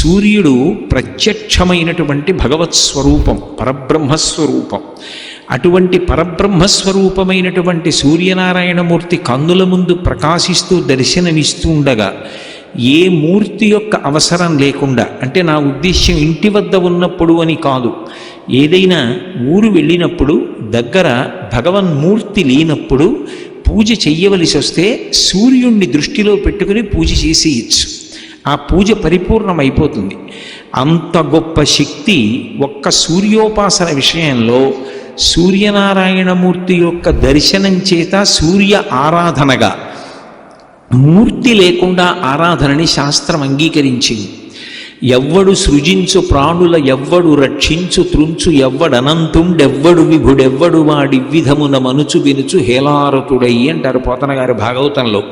సూర్యుడు ప్రత్యక్షమైనటువంటి భగవత్ స్వరూపం, పరబ్రహ్మస్వరూపం. అటువంటి పరబ్రహ్మస్వరూపమైనటువంటి సూర్యనారాయణమూర్తి కన్నుల ముందు ప్రకాశిస్తూ దర్శనమిస్తూ ఉండగా ఏ మూర్తి యొక్క అవసరం లేకుండా, అంటే నా ఉద్దేశ్యం ఇంటి వద్ద ఉన్నప్పుడు అని కాదు, ఏదైనా ఊరు వెళ్ళినప్పుడు దగ్గర భగవన్మూర్తి లేనప్పుడు పూజ చెయ్యవలసి వస్తే సూర్యుణ్ణి దృష్టిలో పెట్టుకుని పూజ చేసేయచ్చు. ఆ పూజ పరిపూర్ణమైపోతుంది. అంత గొప్ప శక్తి ఒక్క సూర్యోపాసన విషయంలో, సూర్యనారాయణమూర్తి యొక్క దర్శనం చేత సూర్య ఆరాధనగా, మూర్తి లేకుండా ఆరాధనని శాస్త్రం అంగీకరించింది. ఎవ్వడు సృజించు ప్రాణుల ఎవ్వడు రక్షించు త్రుంచు ఎవ్వడనంతుండెవ్వడు విభుడెవ్వడు వాడి విధమున మనుచు వినుచు హేలారతుడై అంటారు పోతన గారి భాగవతంలో.